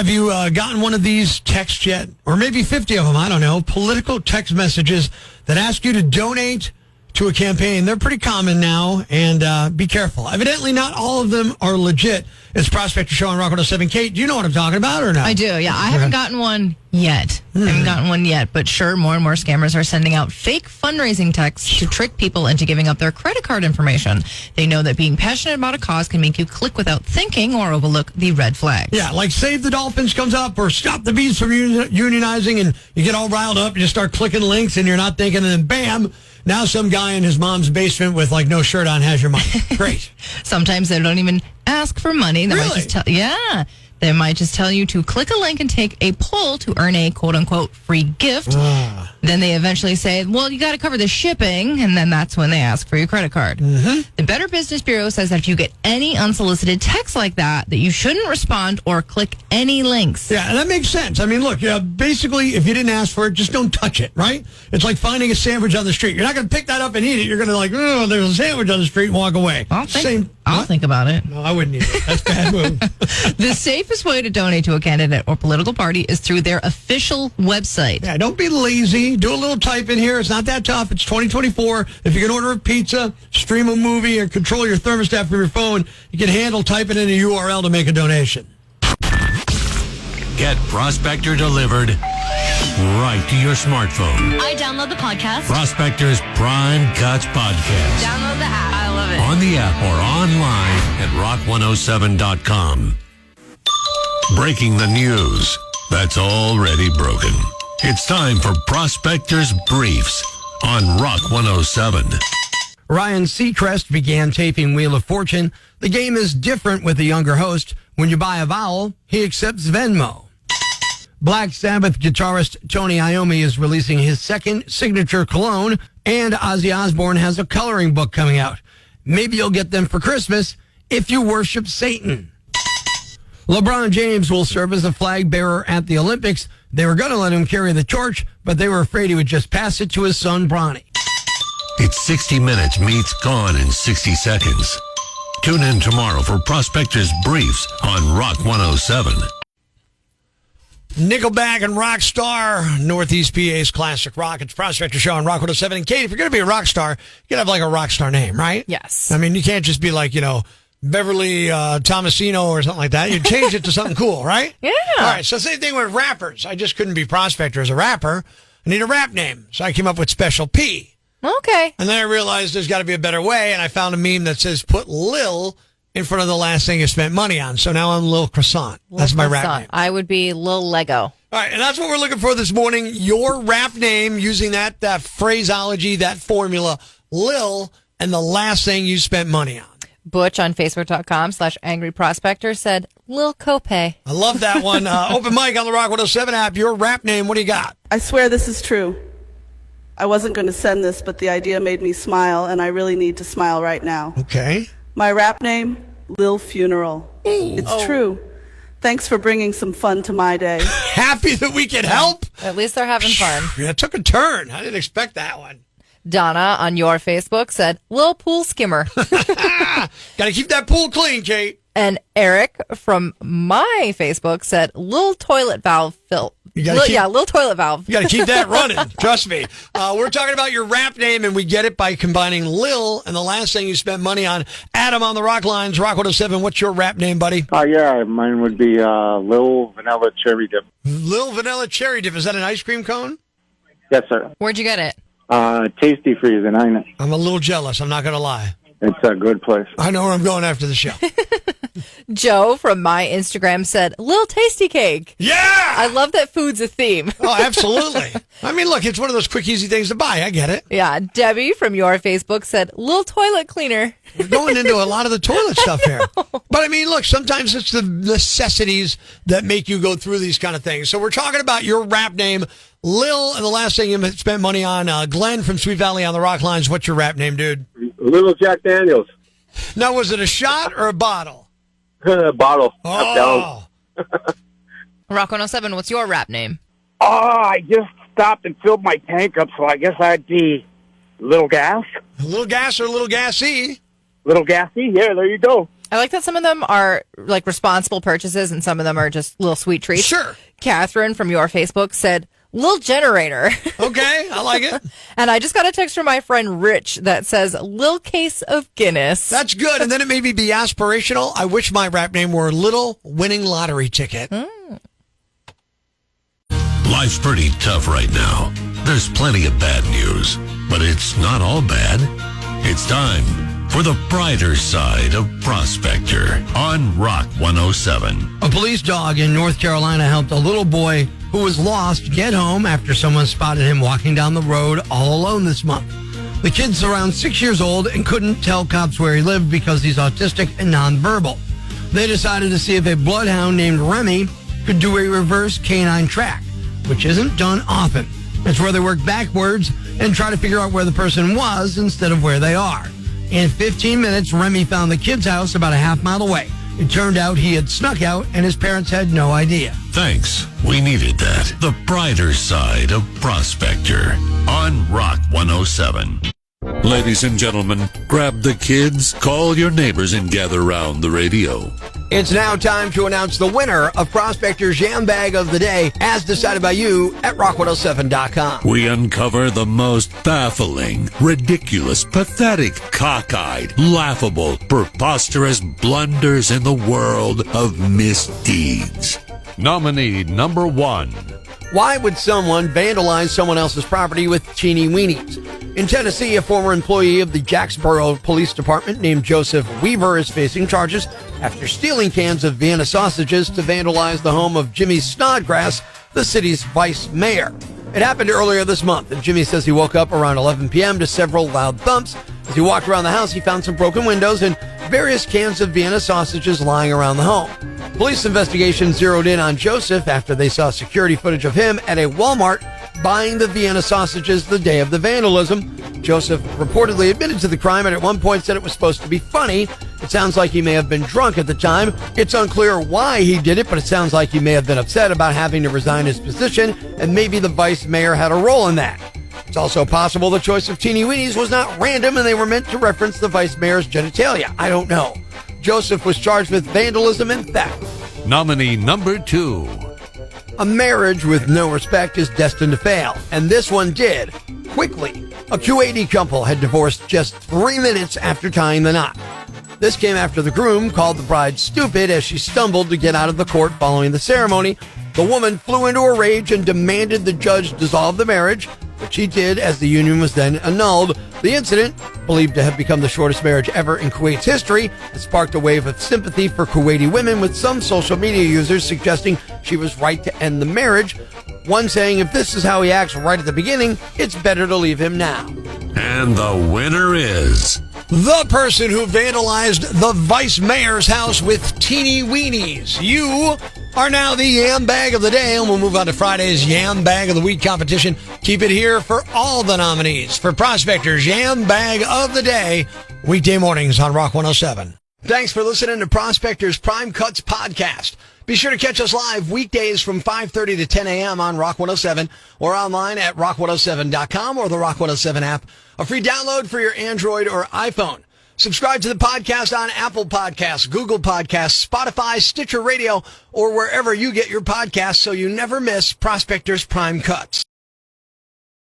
Have you gotten one of these texts yet? Or maybe 50 of them, I don't know. Political text messages that ask you to donate to a campaign. They're pretty common now, and be careful. Evidently, not all of them are legit. It's Prospector Show on Rock 107. Kate, do you know what I'm talking about or not? I do, yeah. I haven't gotten one yet. But sure, more and more scammers are sending out fake fundraising texts to trick people into giving up their credit card information. They know that being passionate about a cause can make you click without thinking or overlook the red flags. Yeah, like Save the Dolphins comes up or Stop the Bees from Unionizing, and you get all riled up, you just start clicking links, and you're not thinking, and then bam, now some guy in his mom's basement with like no shirt on has your money. Great. Sometimes they don't even ask for money. They might just they might just tell you to click a link and take a poll to earn a quote-unquote free gift. Then they eventually say, well, you got to cover the shipping, and then that's when they ask for your credit card. The Better Business Bureau says that if you get any unsolicited text like that you shouldn't respond or click any links. Yeah, and that makes sense. I mean, look, basically, if you didn't ask for it, just don't touch it, right? It's like finding a sandwich on the street. You're not going to pick that up and eat it. You're going to like, oh, there's a sandwich on the street and walk away. I'll think about it. No, I wouldn't either. That's a bad move. The safest way to donate to a candidate or political party is through their official website. Yeah, don't be lazy. Do a little type in here. It's not that tough. It's 2024. If you can order a pizza, stream a movie, or control your thermostat from your phone, you can handle typing in a URL to make a donation. Get Prospector delivered right to your smartphone. I download the podcast. Prospector's Prime Cuts Podcast. Download the app. I love it. On the app or online at rock107.com. Breaking the news that's already broken. It's time for Prospector's Briefs on Rock 107. Ryan Seacrest began taping Wheel of Fortune. The game is different with the younger host. When you buy a vowel, he accepts Venmo. Black Sabbath guitarist Tony Iommi is releasing his second signature cologne, and Ozzy Osbourne has a coloring book coming out. Maybe you'll get them for Christmas if you worship Satan. LeBron James will serve as a flag bearer at the Olympics. They were going to let him carry the torch, but they were afraid he would just pass it to his son, Bronny. It's 60 Minutes meets Gone in 60 Seconds. Tune in tomorrow for Prospector's Briefs on Rock 107. Nickelback and Rockstar, Northeast PA's classic rock. It's Prospector Show on Rock 107. And Kate, if you're going to be a rock star, you got to have like a rock star name, right? Yes. I mean, you can't just be like, Beverly Tomasino or something like that. You change it to something cool, right? Yeah. All right, so same thing with rappers. I just couldn't be Prospector as a rapper. I need a rap name. So I came up with Special P. Okay. And then I realized there's got to be a better way, and I found a meme that says put Lil in front of the last thing you spent money on. So now I'm Lil Croissant. That's my rap name. I would be Lil Lego. All right, and that's what we're looking for this morning. Your rap name using that phraseology, that formula, Lil, and the last thing you spent money on. Butch on Facebook.com/Angry Prospector said, Lil Copay. I love that one. Open mic on the Rock 107 app. Your rap name, what do you got? I swear this is true. I wasn't going to send this, but the idea made me smile, and I really need to smile right now. Okay. My rap name, Lil Funeral. It's true. Thanks for bringing some fun to my day. Happy that we can help. At least they're having fun. Yeah, it took a turn. I didn't expect that one. Donna on your Facebook said, Lil Pool Skimmer. Got to keep that pool clean, Kate. And Eric from my Facebook said, Lil Toilet Valve Phil. Lil Toilet Valve. You got to keep that running. Trust me. We're talking about your rap name, and we get it by combining Lil and the last thing you spent money on. Adam on the Rock Lines, Rock 107. What's your rap name, buddy? Yeah, mine would be Lil Vanilla Cherry Dip. Lil Vanilla Cherry Dip. Is that an ice cream cone? Yes, sir. Where'd you get it? Tasty Freeze in Ina. I'm a little jealous. I'm not going to lie. It's a good place. I know where I'm going after the show. Joe from my Instagram said, Lil Tasty Cake. Yeah! I love that food's a theme. Oh, absolutely. I mean, look, it's one of those quick, easy things to buy. I get it. Yeah. Debbie from your Facebook said, Lil Toilet Cleaner. We're going into a lot of the toilet stuff here. But I mean, look, sometimes it's the necessities that make you go through these kind of things. So we're talking about your rap name, Lil, and the last thing you spent money on. Glenn from Sweet Valley on the Rock Lines. What's your rap name, dude? Little Jack Daniels. Now, was it a shot or a bottle? Bottle. Oh. Rock 107, what's your rap name? Oh, I just stopped and filled my tank up, so I guess I'd be Little Gas. A little gas or a little gassy? Little Gassy? Yeah, there you go. I like that some of them are like responsible purchases and some of them are just little sweet treats. Sure. Catherine from your Facebook said, "Little generator." Okay, I like it. And I just got a text from my friend Rich that says, "Little case of Guinness." That's good. And then it made me be aspirational. I wish my rap name were Little Winning Lottery Ticket. Life's pretty tough right now. There's plenty of bad news, but it's not all bad. It's time for the brighter side of Prospector on Rock 107. A police dog in North Carolina helped a little boy who was lost get home after someone spotted him walking down the road all alone this month. The kid's around 6 years old and couldn't tell cops where he lived because he's autistic and nonverbal. They decided to see if a bloodhound named Remy could do a reverse canine track, which isn't done often. It's where they work backwards and try to figure out where the person was instead of where they are. In 15 minutes, Remy found the kid's house about a half mile away. It turned out he had snuck out and his parents had no idea. Thanks. We needed that. The brighter side of Prospector on Rock 107. Ladies and gentlemen, grab the kids, call your neighbors, and gather around the radio. It's now time to announce the winner of Prospector's Jam Bag of the Day, as decided by you at rock107.com. We uncover the most baffling, ridiculous, pathetic, cockeyed, laughable, preposterous blunders in the world of misdeeds. Nominee number 1. Why would someone vandalize someone else's property with teeny weenies? In Tennessee, a former employee of the Jacksboro Police Department named Joseph Weaver is facing charges after stealing cans of Vienna sausages to vandalize the home of Jimmy Snodgrass, the city's vice mayor. It happened earlier this month, and Jimmy says he woke up around 11 p.m. to several loud thumps. As he walked around the house, he found some broken windows and various cans of Vienna sausages lying around the home. Police investigation zeroed in on Joseph after they saw security footage of him at a Walmart buying the Vienna sausages the day of the vandalism. Joseph reportedly admitted to the crime and at one point said it was supposed to be funny. It sounds like he may have been drunk at the time. It's unclear why he did it, but it sounds like he may have been upset about having to resign his position, and maybe the vice mayor had a role in that. It's also possible the choice of teeny weenies was not random and they were meant to reference the vice mayor's genitalia. I don't know. Joseph was charged with vandalism and theft. Nominee number 2. A marriage with no respect is destined to fail, and this one did, quickly. A Kuwaiti couple had divorced just 3 minutes after tying the knot. This came after the groom called the bride stupid as she stumbled to get out of the court following the ceremony. The woman flew into a rage and demanded the judge dissolve the marriage, which he did as the union was then annulled. The incident, believed to have become the shortest marriage ever in Kuwait's history, has sparked a wave of sympathy for Kuwaiti women, with some social media users suggesting she was right to end the marriage. One saying, if this is how he acts right at the beginning, it's better to leave him now. And the winner is the person who vandalized the vice mayor's house with teeny weenies. You are now the Yam Bag of the Day, and we'll move on to Friday's Yam Bag of the Week competition. Keep it here for all the nominees for Prospector's Yam Bag of the Day, weekday mornings on Rock 107. Thanks for listening to Prospector's Prime Cuts podcast. Be sure to catch us live weekdays from 5:30 to 10 a.m. on Rock 107 or online at rock107.com or the Rock 107 app, a free download for your Android or iPhone. Subscribe to the podcast on Apple Podcasts, Google Podcasts, Spotify, Stitcher Radio, or wherever you get your podcasts so you never miss Prospector's Prime Cuts.